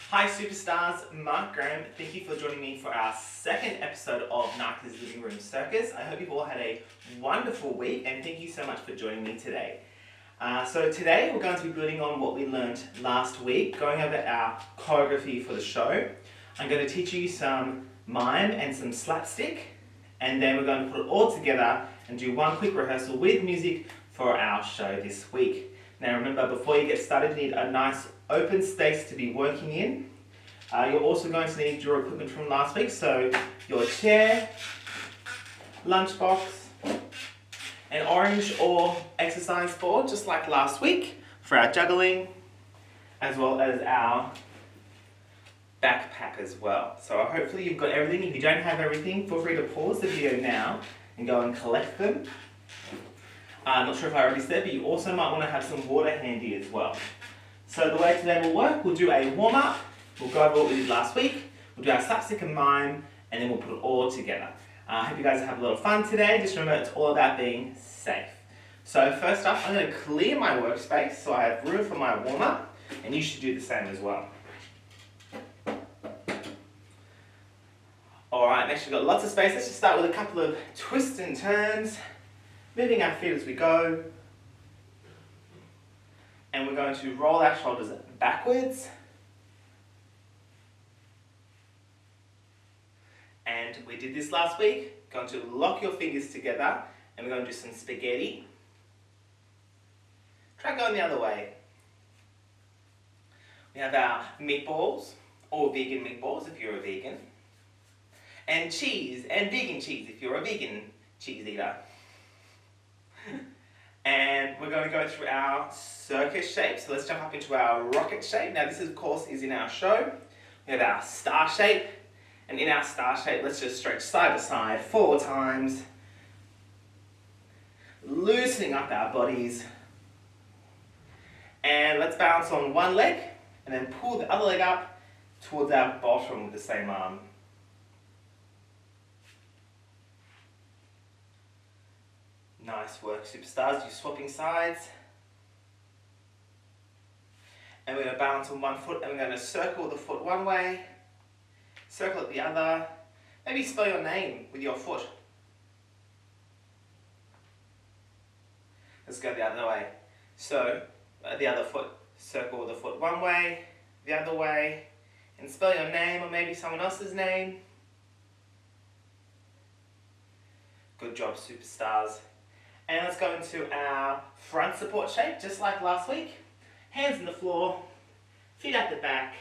Hi superstars, Mark Graham. Thank you for joining me for our second episode of NICA's Living Room Circus. I hope you've all had a wonderful week and thank you so much for joining me today. So today we're going to be building on what we learned last week, going over our choreography for the show. I'm going to teach you some mime and some slapstick, and then we're going to put it all together and do one quick rehearsal with music for our show this week. Now remember, before you get started, you need a nice open space to be working in. You're also going to need your equipment from last week, so your chair, lunchbox, an orange or exercise board, just like last week, for our juggling, as well as our backpack as well. So hopefully you've got everything. If you don't have everything, feel free to pause the video now and go and collect them. I'm not sure if I already said, but you also might want to have some water handy as well. So the way today will work, we'll do a warm-up, we'll go over what we did last week, we'll do our slapstick and mime, and then we'll put it all together. I hope you guys have a lot of fun today. Just remember, it's all about being safe. So first up, I'm going to clear my workspace so I have room for my warm-up, and you should do the same as well. Alright, make sure you've got lots of space. Let's just start with a couple of twists and turns, moving our feet as we go. And we're going to roll our shoulders backwards. And we did this last week. Going to lock your fingers together and we're going to do some spaghetti. Try going the other way. We have our meatballs, or vegan meatballs if you're a vegan. And cheese, and vegan cheese if you're a vegan cheese eater. And we're going to go through our circus shape. So let's jump up into our rocket shape. Now this, of course, is in our show. We have our star shape. And in our star shape, let's just stretch side to side 4 times. Loosening up our bodies. And let's balance on one leg. And then pull the other leg up towards our bottom with the same arm. Nice work, superstars. You're swapping sides. And we're going to balance on one foot and we're going to circle the foot one way, circle it the other. Maybe spell your name with your foot. Let's go the other way. So, the other foot, circle the foot one way, the other way, and spell your name or maybe someone else's name. Good job, superstars. And let's go into our front support shape, just like last week. Hands on the floor, feet at the back.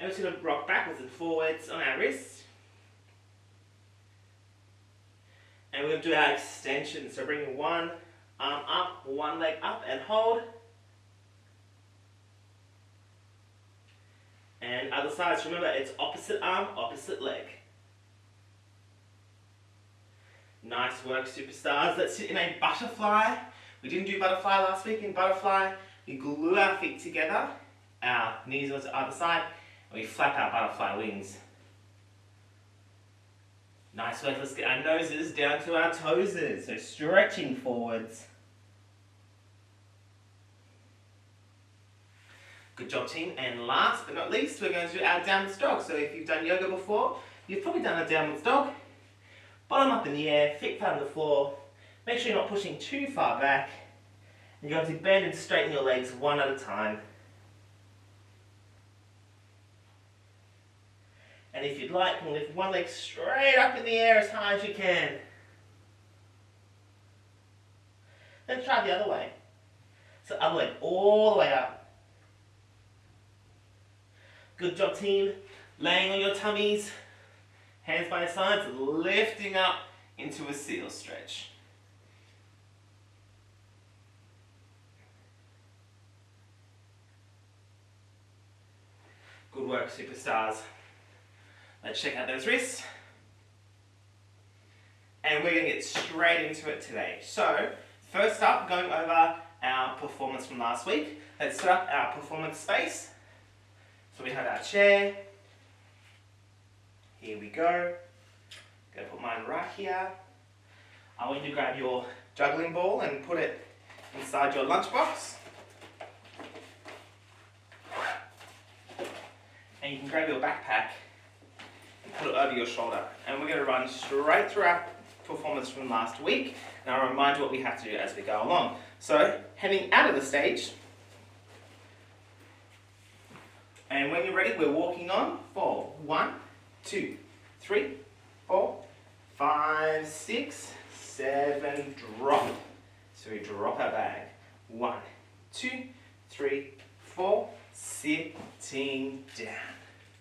And we're just going to rock backwards and forwards on our wrists. And we're going to do our extension. So bring one arm up, one leg up and hold. And other sides, remember it's opposite arm, opposite leg. Nice work, superstars. Let's sit in a butterfly. We didn't do butterfly last week. In butterfly, we glue our feet together, our knees onto either side, and we flap our butterfly wings. Nice work. Let's get our noses down to our toeses. So stretching forwards. Good job, team. And last but not least, we're going to do our downwards dog. So if you've done yoga before, you've probably done a downwards dog. Bottom up in the air, feet flat on the floor. Make sure you're not pushing too far back. And you're going to bend and straighten your legs one at a time. And if you'd like, you can lift one leg straight up in the air as high as you can. Then try the other way. So other leg all the way up. Good job, team. Laying on your tummies. Hands by your sides, lifting up into a seal stretch. Good work, superstars. Let's check out those wrists. And we're going to get straight into it today. So, first up, going over our performance from last week. Let's set up our performance space. So we have our chair. Here we go. Gonna put mine right here. I want you to grab your juggling ball and put it inside your lunchbox. And you can grab your backpack and put it over your shoulder. And we're going to run straight through our performance from last week. And I'll remind you what we have to do as we go along. So, heading out of the stage. And when you're ready, we're walking on for 1, 2, 3, 4, 5, 6, 7, drop. So we drop our bag. 1, 2, 3, 4, sitting down.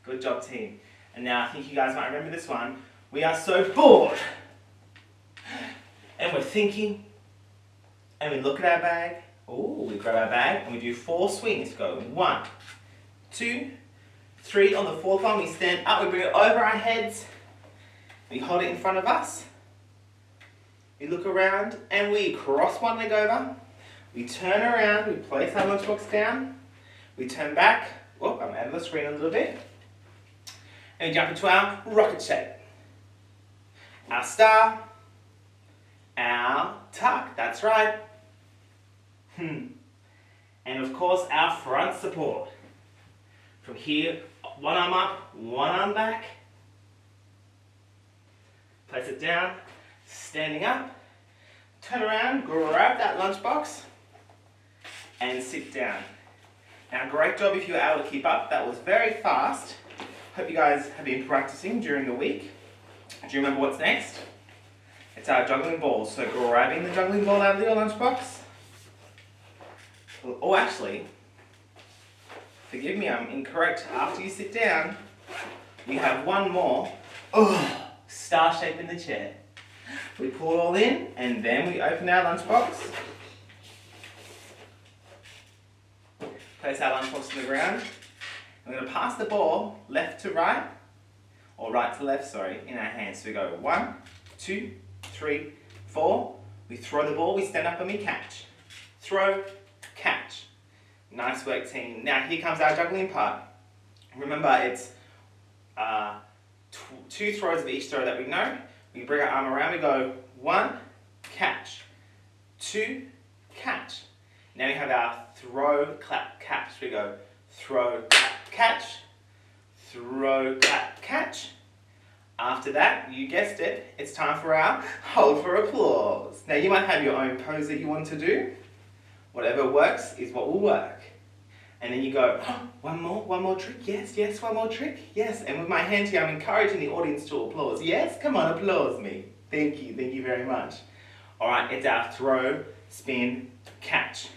Good job, team. And now I think you guys might remember this one. We are so bored. And we're thinking. And we look at our bag. Oh, we grab our bag and we do 4 swings. Go 1, 2, 3. On the 4th one, we stand up. We bring it over our heads. We hold it in front of us. We look around and we cross one leg over. We turn around. We place our lunchbox down. We turn back. Whoop, I'm out of the screen a little bit. And we jump into our rocket shape. Our star. Our tuck. That's right. And of course, our front support. From here, one arm up, one arm back. Place it down, standing up. Turn around, grab that lunchbox, and sit down. Now, great job if you were able to keep up. That was very fast. Hope you guys have been practicing during the week. Do you remember what's next? It's our juggling balls. So grabbing the juggling ball out of your lunchbox. Oh, actually, forgive me, I'm incorrect. After you sit down, we have one more star shape in the chair. We pull it all in, and then we open our lunchbox. Place our lunchbox on the ground. We're going to pass the ball left to right, or right to left, sorry, in our hands. So we go 1, 2, 3, 4. We throw the ball, we stand up and we catch. Throw, catch. Nice work, team. Now here comes our juggling part. Remember, it's 2 throws of each throw that we know. We bring our arm around, we go 1, catch, 2, catch. Now we have our throw, clap, catch. We go throw, clap, catch, throw, clap, catch. After that, you guessed it, it's time for our hold for applause. Now you might have your own pose that you want to do. Whatever works is what will work. And then you go, oh, one more trick, yes, one more trick, yes. And with my hand here, I'm encouraging the audience to applause. Yes, come on, applause me. Thank you very much. All right, it's our throw, spin, catch.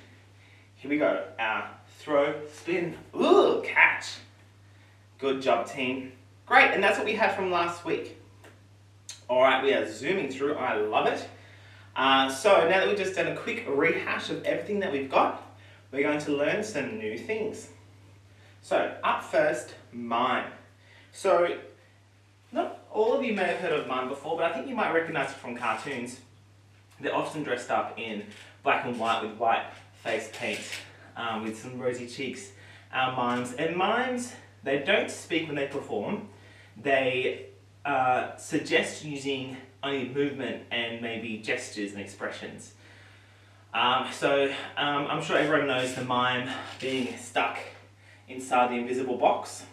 Here we go, our throw, spin, catch. Good job, team. Great, and that's what we had from last week. All right, we are zooming through, I love it. So now that we've just done a quick rehash of everything that we've got, we're going to learn some new things. So up first, mime. So not all of you may have heard of mime before, but I think you might recognize it from cartoons. They're often dressed up in black and white with white face paint, with some rosy cheeks. Our mimes. And mimes, they don't speak when they perform. They suggest using only movement and maybe gestures and expressions. I'm sure everyone knows the mime being stuck inside the invisible box.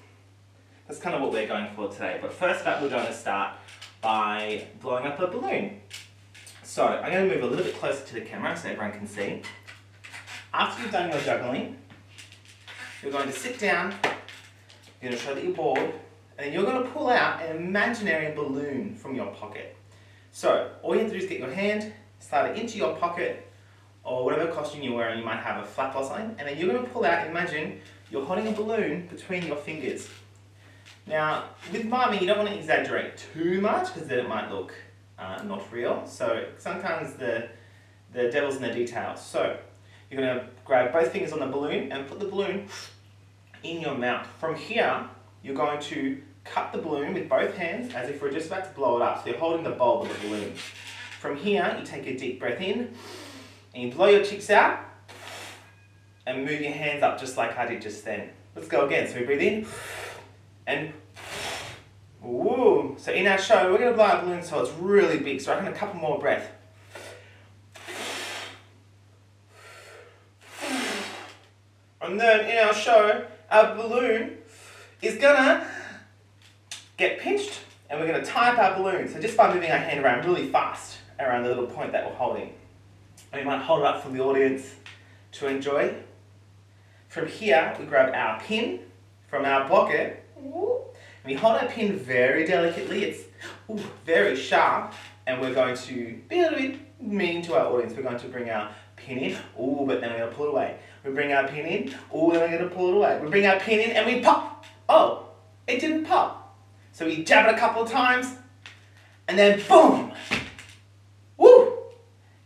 That's kind of what we're going for today. But first up, we're going to start by blowing up a balloon. So I'm going to move a little bit closer to the camera so everyone can see. After you've done your juggling, you're going to sit down, you're going to show that you're bored, and then you're going to pull out an imaginary balloon from your pocket. So all you have to do is get your hand, slide it into your pocket, or whatever costume you're wearing, you might have a flap or something, and then you're going to pull out, imagine you're holding a balloon between your fingers. Now, with miming, you don't want to exaggerate too much because then it might look not real. So sometimes the devil's in the details. So you're going to grab both fingers on the balloon and put the balloon in your mouth. From here, you're going to cut the balloon with both hands as if we're just about to blow it up. So you're holding the bulb of the balloon. From here, you take a deep breath in, and you blow your cheeks out, and move your hands up just like I did just then. Let's go again. So we breathe in, and woo. So in our show, we're going to blow our balloon so it's really big. So I reckon a couple more breaths. And then in our show, our balloon is gonna get pinched and we're gonna tie up our balloon. So just by moving our hand around really fast around the little point that we're holding. And we might hold it up for the audience to enjoy. From here, we grab our pin from our pocket. We hold our pin very delicately. It's very sharp. And we're going to be a little bit mean to our audience. We're going to bring our pin in. But then we're going to pull it away. We bring our pin in. Then we're going to pull it away. We bring our pin in and we pop. Oh, it didn't pop. So we jab it a couple of times. And then boom. Woo!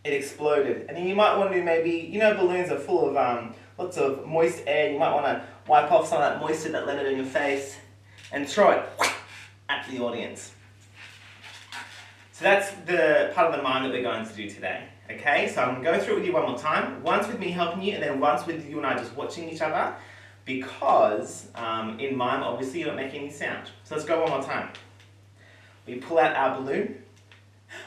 It exploded. And then you might want to maybe, balloons are full of lots of moist air. You might want to wipe off some of that moisture that landed in your face and throw it at the audience. So that's the part of the mime that we're going to do today. Okay, so I'm going to go through it with you one more time. Once with me helping you, and then once with you and I just watching each other. Because in mime, obviously, you don't make any sound. So let's go one more time. We pull out our balloon.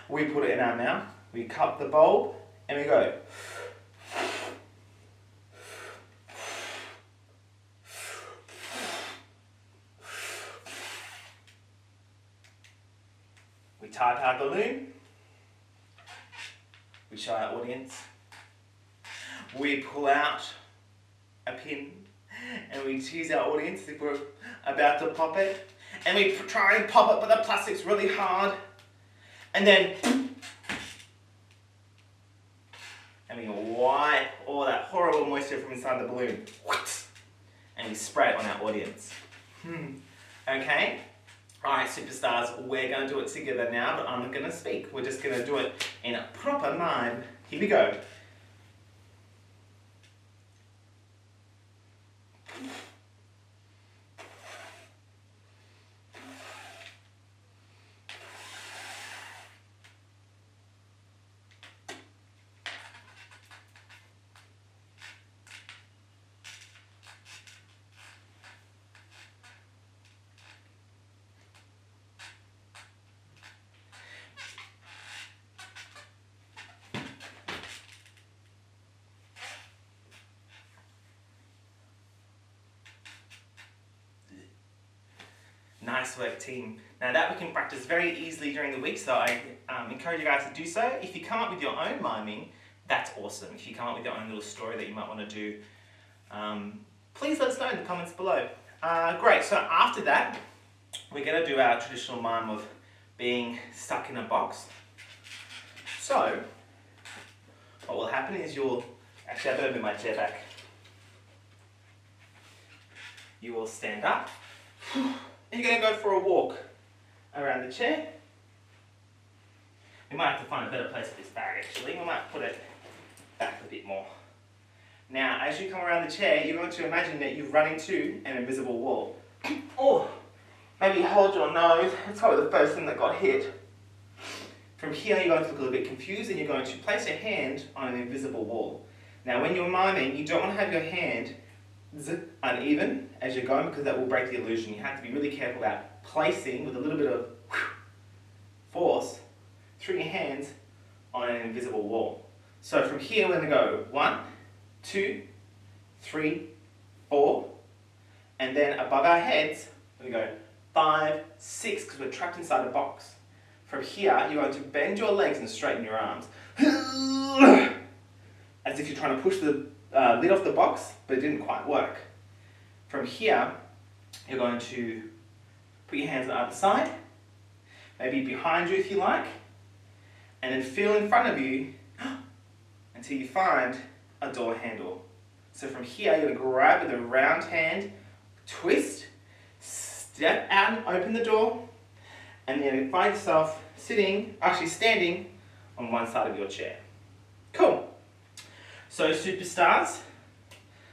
We put it in our mouth. We cup the bulb, and we go. We tie up our balloon. We show our audience. We pull out a pin and we tease our audience if we're about to pop it. And we try and pop it, but the plastic's really hard. And then, and we wipe all that horrible moisture from inside the balloon. And we spray it on our audience. Okay? Alright, superstars, we're going to do it together now, but I'm not going to speak. We're just going to do it in a proper mime. Here we go. Nice work, team. Now that we can practice very easily during the week, so I encourage you guys to do so. If you come up with your own miming, that's awesome. If you come up with your own little story that you might want to do, please let us know in the comments below. Great, so after that, we're going to do our traditional mime of being stuck in a box. So, what will happen is actually I better move my chair back. You will stand up. And you're going to go for a walk around the chair. We might have to find a better place for this bag actually. We might put it back a bit more. Now, as you come around the chair, you're going to imagine that you've run into an invisible wall. Or maybe hold your nose. That's probably the first thing that got hit. From here, you're going to look a little bit confused and you're going to place your hand on an invisible wall. Now, when you're miming, you don't want to have your hand uneven as you're going because that will break the illusion. You have to be really careful about placing with a little bit of force through your hands on an invisible wall. So from here we're going to go 1, 2, 3, 4, and then above our heads we go 5, 6 because we're trapped inside a box. From here you're going to bend your legs and straighten your arms as if you're trying to push the lid off the box, but it didn't quite work. From here, you're going to put your hands on either side, maybe behind you if you like, and then feel in front of you until you find a door handle. So from here, you're going to grab with a round hand, twist, step out and open the door, and then you find yourself standing on one side of your chair. Cool. So superstars,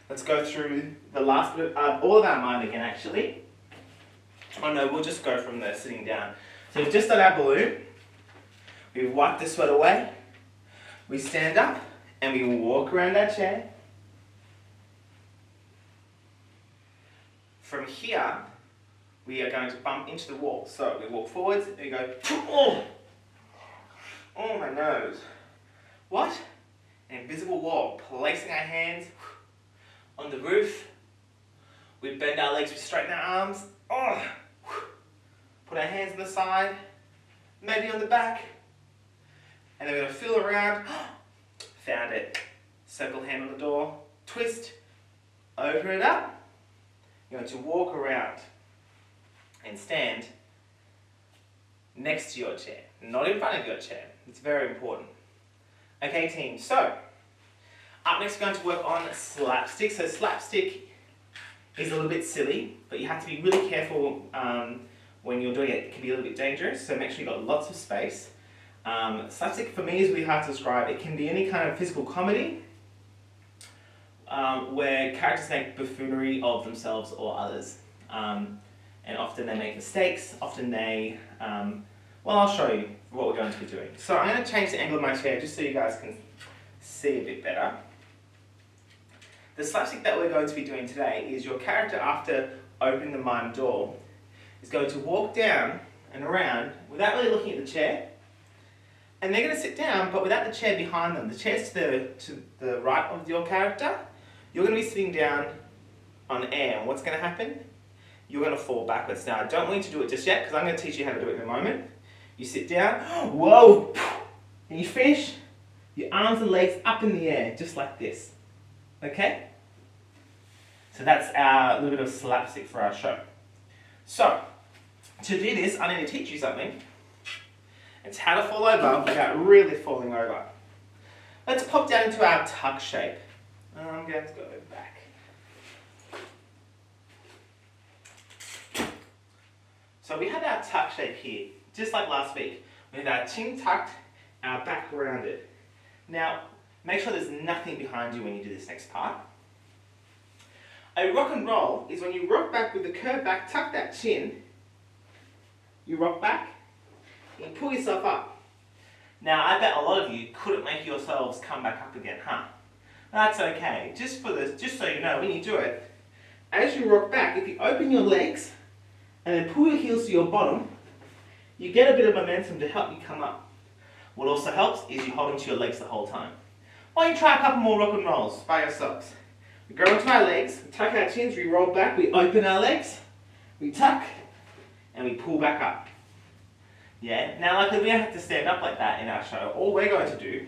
let's go through the last bit of all of our mime again actually. Oh no, we'll just go from the sitting down. So we've just done our balloon, we've wiped the sweat away, we stand up and we walk around our chair. From here, we are going to bump into the wall. So we walk forwards and we go, oh my nose. What? An invisible wall, placing our hands on the roof. We bend our legs, we straighten our arms. Oh. Put our hands on the side, maybe on the back. And then we're going to feel around. Found it. Circle hand on the door. Twist. Open it up. You're going to walk around and stand next to your chair, not in front of your chair. It's very important. Okay, team, so up next we're going to work on slapstick. So slapstick is a little bit silly, but you have to be really careful when you're doing it. It can be a little bit dangerous, so make sure you've got lots of space. Slapstick for me is really hard to describe. It can be any kind of physical comedy where characters make buffoonery of themselves or others. And often they make mistakes, often they, well, I'll show you what we're going to be doing. So I'm going to change the angle of my chair just so you guys can see a bit better. The slapstick that we're going to be doing today is your character, after opening the mime door, is going to walk down and around without really looking at the chair. And they're going to sit down, but without the chair behind them. The chair's to the right of your character. You're going to be sitting down on air, and what's going to happen? You're going to fall backwards. Now, I don't want you to do it just yet, because I'm going to teach you how to do it in a moment. You sit down, whoa, and you finish, your arms and legs up in the air, just like this. Okay? So that's our little bit of slapstick for our show. So, to do this, I need to teach you something. It's how to fall over without really falling over. Let's pop down into our tuck shape. I'm going to go back. So we have our tuck shape here, just like last week. We have our chin tucked, our back rounded. Now, make sure there's nothing behind you when you do this next part. A rock and roll is when you rock back with the curved back, tuck that chin, you rock back, and pull yourself up. Now, I bet a lot of you couldn't make yourselves come back up again, huh? That's okay. Just so you know, when you do it, as you rock back, if you open your legs and then pull your heels to your bottom, you get a bit of momentum to help you come up. What also helps is you hold onto your legs the whole time. Why don't you try a couple more rock and rolls by yourselves? We go onto our legs, we tuck our chins, we roll back, we open our legs, we tuck, and we pull back up. Yeah, now luckily we don't have to stand up like that in our show. All we're going to do,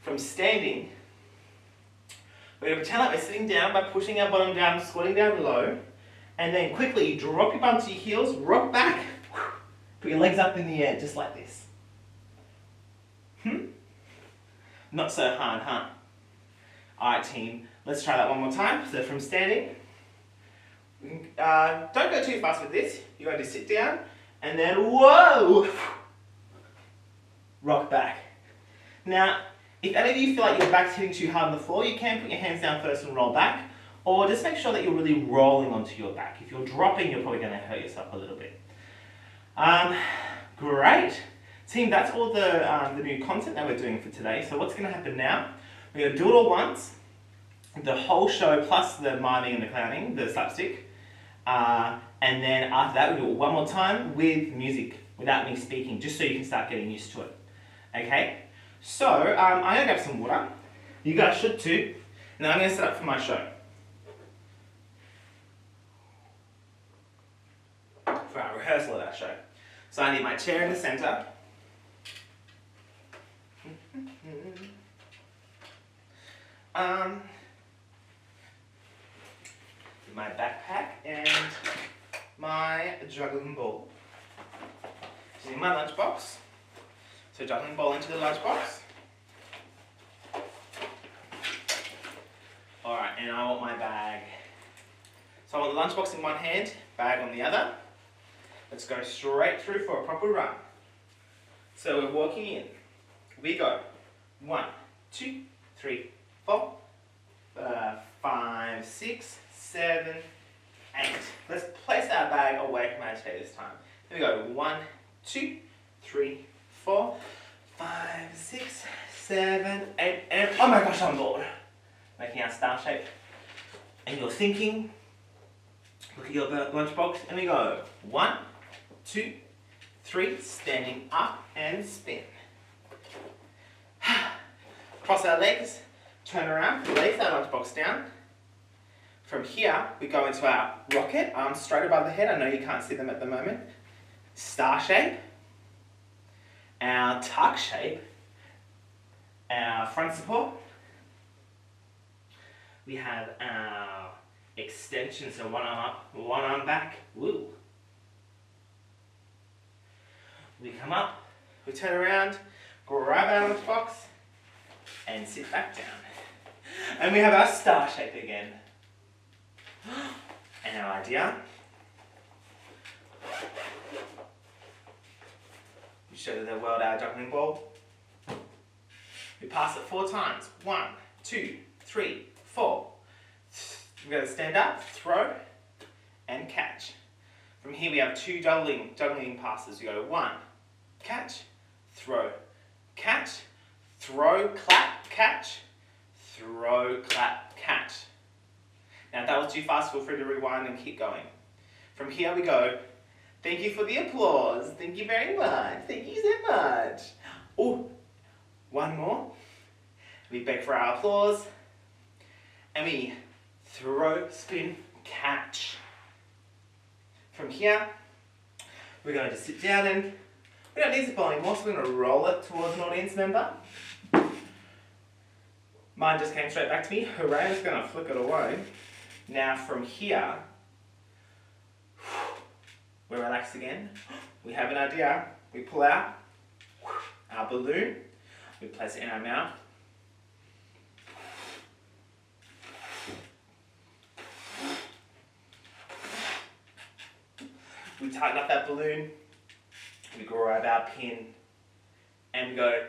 from standing, we're going to pretend like we're sitting down by pushing our bottom down, squatting down low, and then quickly drop your bum to your heels, rock back, put your legs up in the air, just like this. Not so hard, huh? Alright team, let's try that one more time. So from standing, don't go too fast with this. You're going to sit down, and then whoa! Rock back. Now, if any of you feel like your back's hitting too hard on the floor, you can put your hands down first and roll back, or just make sure that you're really rolling onto your back. If you're dropping, you're probably going to hurt yourself a little bit. Great. Team, that's all the new content that we're doing for today. So what's going to happen now? We're going to do it all once, the whole show plus the miming and the clowning, the slapstick. And then after that, we'll do it one more time with music, without me speaking, just so you can start getting used to it. Okay? So, I'm going to grab some water. You guys should too. And then I'm going to set up for my show. For our rehearsal of our show. So I need my chair in the center. My backpack and my juggling ball. Using my lunchbox. So juggling ball into the lunchbox. Alright, and I want my bag. So I want the lunchbox in one hand, bag on the other. Let's go straight through for a proper run. So we're walking in. We go 1, 2, 3, 4, 5, 6, 7, 8. Let's place our bag away from our chair this time. Here we go. 1, 2, 3, 4, 5, 6, 7, 8, and oh my gosh, I'm bored. Making our star shape. And you're thinking, look at your lunchbox, and we go 1, 2, 3, standing up and spin. Cross our legs, turn around, place our lunchbox down. From here, we go into our rocket, arms straight above the head. I know you can't see them at the moment. Star shape, our tuck shape, our front support. We have our extension, so one arm up, one arm back. Woo. We come up, we turn around, grab our lunchbox, and sit back down. And we have our star shape again. And our idea. We show the world our juggling ball. We pass it 4 times. 1, 2, 3, 4. We're going to stand up, throw, and catch. From here we have 2 juggling passes. We go 1, catch, throw, clap, catch, throw, clap, catch. Now if that was too fast, feel free to rewind and keep going. From here we go. Thank you for the applause. Thank you very much. Thank you so much. Oh, one more. We beg for our applause. And we throw, spin, catch. From here, we're going to sit down and we don't need the ball anymore, so we're going to roll it towards an audience member. Mine just came straight back to me. Hooray, I'm just going to flick it away. Now from here, we're relaxed again. We have an idea. We pull out our balloon. We place it in our mouth. We tighten up that balloon. We grab our pin. And we go.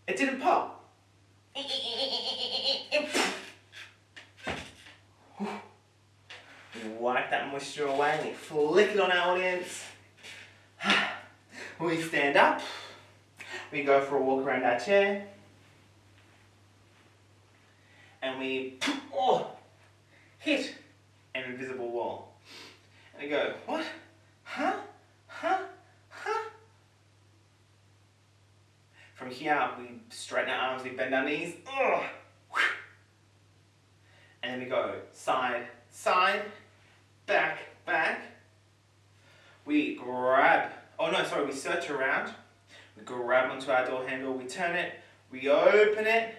It didn't pop. We wipe that moisture away and we flick it on our audience. We stand up. We go for a walk around our chair. And we hit an invisible wall. And we go, what? Huh? From here, we straighten our arms, we bend our knees. And then we go side, side, back, back. We grab, we search around. We grab onto our door handle, we turn it, we open it,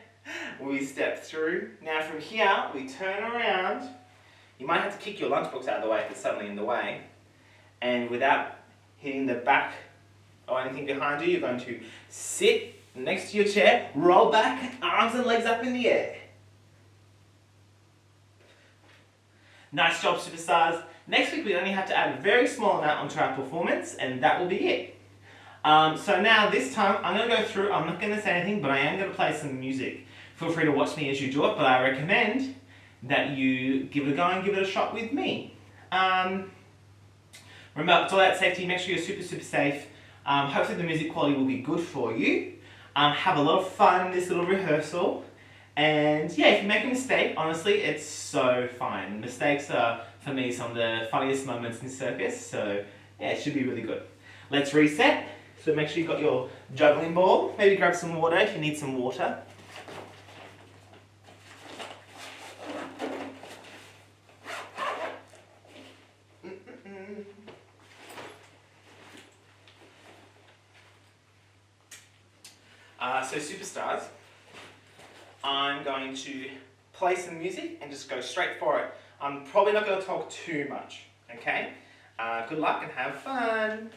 we step through. Now from here, we turn around. You might have to kick your lunchbox out of the way if it's suddenly in the way. And without hitting the back or anything behind you, you're going to sit next to your chair, roll back, arms and legs up in the air. Nice job, superstars. Next week we only have to add a very small amount onto our performance and that will be it. So now this time I'm going to go through, I'm not going to say anything, but I am going to play some music. Feel free to watch me as you do it, but I recommend that you give it a go and give it a shot with me. Remember, it's all about safety. Make sure you're super, super safe. Hopefully the music quality will be good for you. Have a lot of fun in this little rehearsal. And yeah, if you make a mistake, honestly, it's so fine. Mistakes are, for me, some of the funniest moments in Circus. So yeah, it should be really good. Let's reset. So make sure you've got your juggling ball. Maybe grab some water if you need some water. So superstars, I'm going to play some music and just go straight for it. I'm probably not going to talk too much, okay? Good luck and have fun.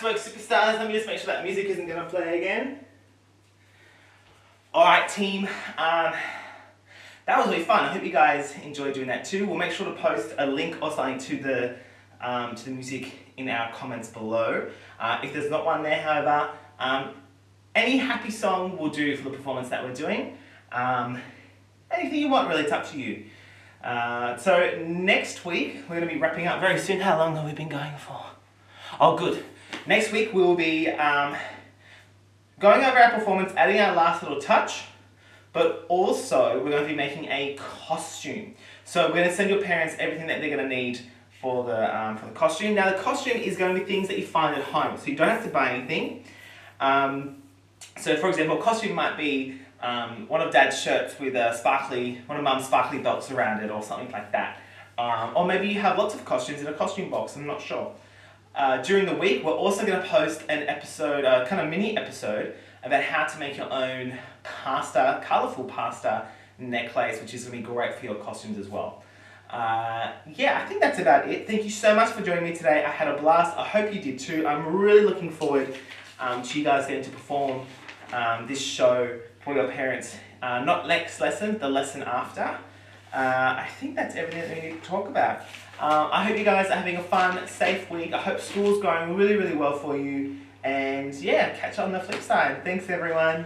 Nice work, superstars. Let me just make sure that music isn't going to play again. Alright team, that was really fun. I hope you guys enjoyed doing that too. We'll make sure to post a link or something to the music in our comments below. If there's not one there, however, any happy song will do for the performance that we're doing. Anything you want, really, it's up to you. So next week, we're going to be wrapping up very soon. How long have we been going for? Oh, good. Next week, we'll be going over our performance, adding our last little touch, but also we're going to be making a costume. So we're going to send your parents everything that they're going to need for the costume. Now, the costume is going to be things that you find at home, so you don't have to buy anything. So, for example, a costume might be one of Dad's shirts with one of Mum's sparkly belts around it or something like that. Or maybe you have lots of costumes in a costume box, I'm not sure. During the week, we're also going to post an episode, kind of mini episode, about how to make your own colourful pasta necklace, which is going to be great for your costumes as well. Yeah, I think that's about it. Thank you so much for joining me today. I had a blast. I hope you did too. I'm really looking forward to you guys getting to perform this show for your parents. Not next lesson, the lesson after. I think that's everything that we need to talk about. I hope you guys are having a fun, safe week. I hope school's going really, really well for you. And yeah, catch you on the flip side. Thanks everyone.